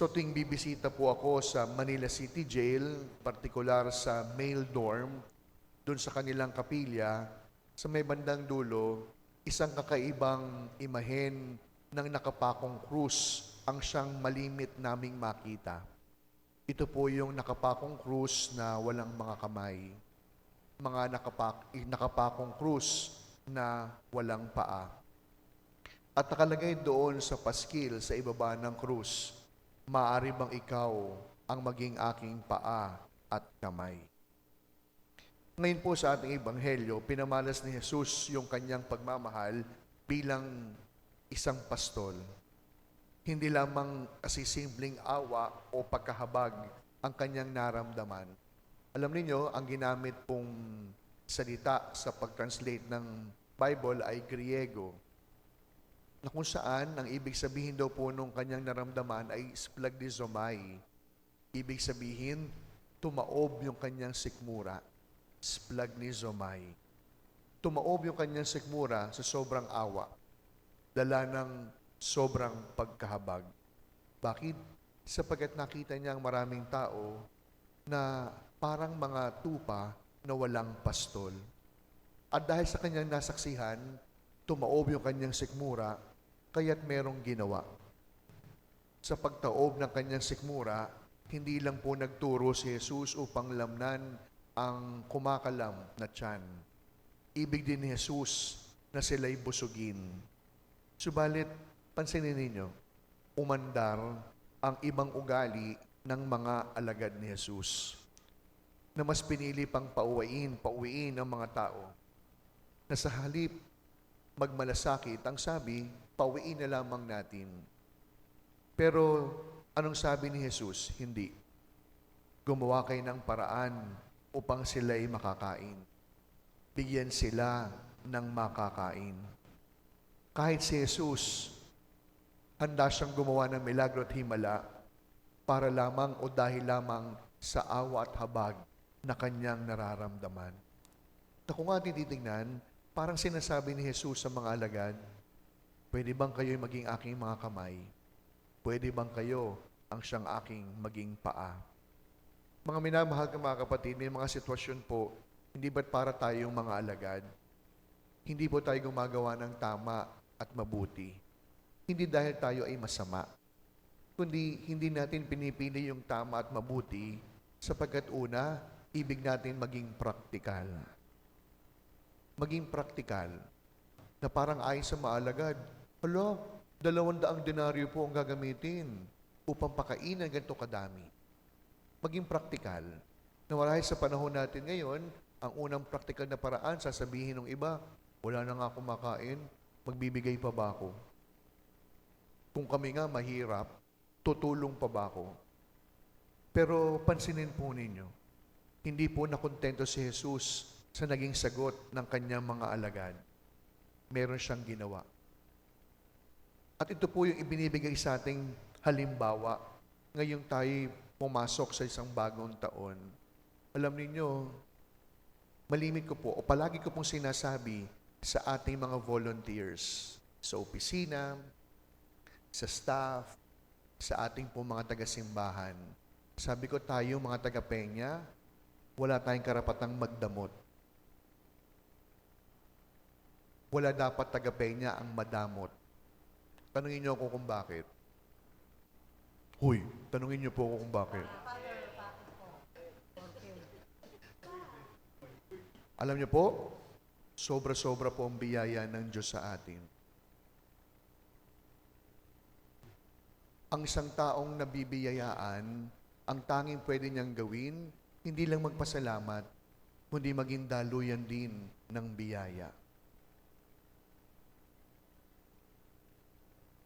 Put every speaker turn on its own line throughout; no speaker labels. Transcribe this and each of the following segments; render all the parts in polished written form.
So tuwing bibisita po ako sa Manila City Jail, partikular sa male dorm, doon sa kanilang kapilya, sa may bandang dulo, isang kakaibang imahen ng nakapakong krus ang siyang malimit naming makita. Ito po yung nakapakong krus na walang mga kamay, mga nakapakong krus na walang paa. At nakalagay doon sa paskil sa ibaba ng krus, maaari bang ikaw ang maging aking paa at kamay? Ngayon po sa ating ebanghelyo, pinamalas ni Jesus yung kanyang pagmamahal bilang isang pastol. Hindi lamang kasi simpleng awa o pagkahabag ang kanyang naramdaman. Alam niyo, ang ginamit pong salita sa pag-translate ng Bible ay Griego, na kung saan ang ibig sabihin daw po nung kanyang naramdaman ay splagdizomai. Ibig sabihin, tumaob yung kanyang sikmura. Splagdizomai. Tumaob yung kanyang sikmura sa sobrang awa. Dala ng sobrang pagkahabag. Bakit? Sapagkat nakita niya ang maraming tao na parang mga tupa na walang pastol. At dahil sa kanyang nasaksihan, tumaob yung kanyang sikmura, kaya't merong ginawa. Sa pagtaob ng kanyang sikmura, hindi lang po nagturo si Jesus upang lamnan ang kumakalam na tiyan. Ibig din ni Jesus na sila'y busugin. Subalit, pansinin ninyo, umandar ang ibang ugali ng mga alagad ni Jesus na mas pinili pang pauwiin ang mga tao na sa halip magmalasakit, ang sabi, pauwiin na lamang natin. Pero anong sabi ni Jesus? Hindi. Gumawa kayo ng paraan upang sila'y makakain. Bigyan sila ng makakain. Kahit si Jesus, handa siyang gumawa ng milagro at himala para lamang o dahil lamang sa awa at habag na kanyang nararamdaman. Na kung ating titignan, parang sinasabi ni Jesus sa mga alagad, pwede bang kayo'y maging aking mga kamay? Pwede bang kayo ang siyang aking maging paa? Mga minamahal ng mga kapatid, may mga sitwasyon po, hindi ba't para tayong mga alagad? Hindi po tayo gumagawa ng tama at mabuti. Hindi dahil tayo ay masama, kundi hindi natin pinipili yung tama at mabuti sapagkat una, ibig natin maging praktikal. Maging praktikal na parang ayon sa maalagad, hala, 200 denaryo po ang gagamitin upang pakainin ganito kadami. Maging praktikal. Na marahil sa panahon natin ngayon, ang unang praktikal na paraan, sasabihin ng iba, wala na nga akong makain, magbibigay pa ba ako? Kung kami nga mahirap, tutulong pa ba ako? Pero pansinin po ninyo, hindi po nakontento si Jesus sa naging sagot ng kanyang mga alagad. Meron siyang ginawa. At ito po yung ibinibigay sa ating halimbawa ngayong tayo pumasok sa isang bagong taon. Alam niyo, malimit ko po, o palagi ko pong sinasabi sa ating mga volunteers, sa opisina, sa staff, sa ating po mga taga-simbahan. Sabi ko tayo mga taga-Peña, wala tayong karapatang magdamot. Wala dapat taga-Peña ang madamot. Tanungin niyo ako kung bakit. Huy, tanungin niyo po ako kung bakit. Alam niyo po, sobra-sobra po ang biyaya ng Diyos sa atin. Ang isang taong nabibiyayaan, ang tanging pwede niyang gawin, hindi lang magpasalamat, kundi maging daluyan din ng biyaya.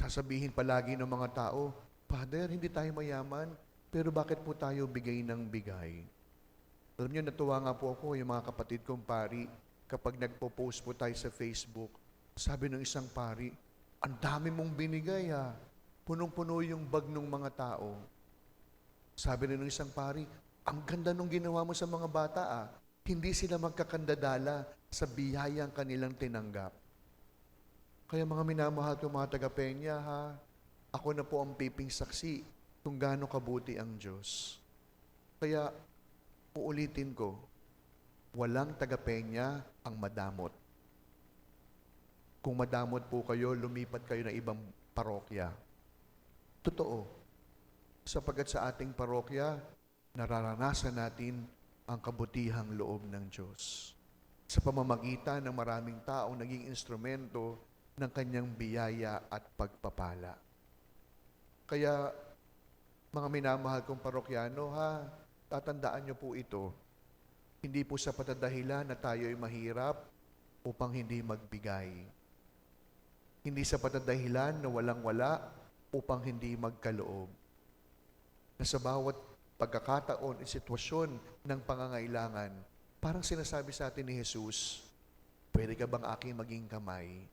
Sasabihin palagi ng mga tao, Father, hindi tayo mayaman, pero bakit po tayo bigay ng bigay? Alam niyo, natuwa nga po ako, yung mga kapatid kong pari, kapag nagpo-post po tayo sa Facebook, sabi ng isang pari, ang dami mong binigay ha, punong-puno yung bag ng mga tao. Sabi rin ng isang pari, ang ganda nung ginawa mo sa mga bata hindi sila magkakandadala sa biyayang kanilang tinanggap. Kaya mga minamahal ko mga taga-Peña ako na po ang piping saksi kung gaano kabuti ang Diyos. Kaya, uulitin ko, walang tagapenya ang madamot. Kung madamot po kayo, lumipat kayo ng ibang parokya. Totoo. Sapagkat sa ating parokya, nararanasan natin ang kabutihang loob ng Diyos. Sa pamamagitan ng maraming taong naging instrumento ng kanyang biyaya at pagpapala. Kaya, mga minamahal kong parokyano, tatandaan niyo po ito. Hindi po sa patadahilan na tayo'y mahirap upang hindi magbigay. Hindi sa patadahilan na walang-wala upang hindi magkaloob. Na sa bawat pagkakataon at sitwasyon ng pangangailangan, parang sinasabi sa atin ni Jesus, pwede ka bang aking maging kamay?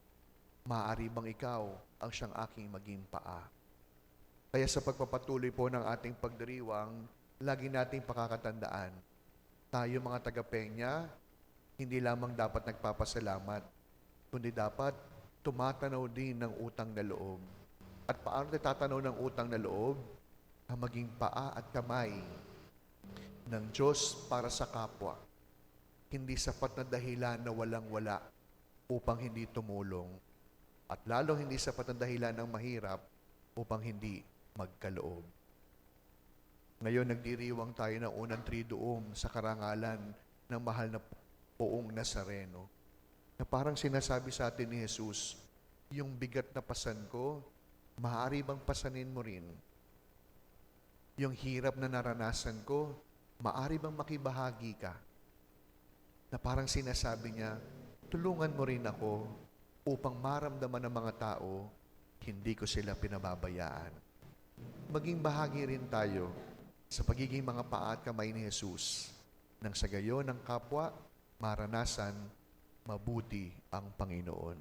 Maaari bang ikaw ang siyang aking maging paa? Kaya sa pagpapatuloy po ng ating pagdiriwang, lagi nating pakakatandaan, tayo mga tagapenya, hindi lamang dapat nagpapasalamat, kundi dapat tumatanaw din ng utang na loob. At paano tatanaw ng utang na loob? Ang maging paa at kamay ng Diyos para sa kapwa. Hindi sapat na dahilan na walang-wala upang hindi tumulong. At lalong hindi sapat na dahilan ng mahirap upang hindi magkaloob. Ngayon, nagdiriwang tayo ng unang triduum sa karangalan ng mahal na Poong Nazareno. Na parang sinasabi sa atin ni Jesus, yung bigat na pasan ko, maaari bang pasanin mo rin? Yung hirap na naranasan ko, maaari bang makibahagi ka? Na parang sinasabi niya, tulungan mo rin ako upang maramdaman ng mga tao, hindi ko sila pinababayaan. Maging bahagi rin tayo sa pagiging mga paa at kamay ni Jesus, nang sa gayon ng kapwa, maranasan, mabuti ang Panginoon.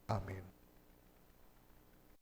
Amen.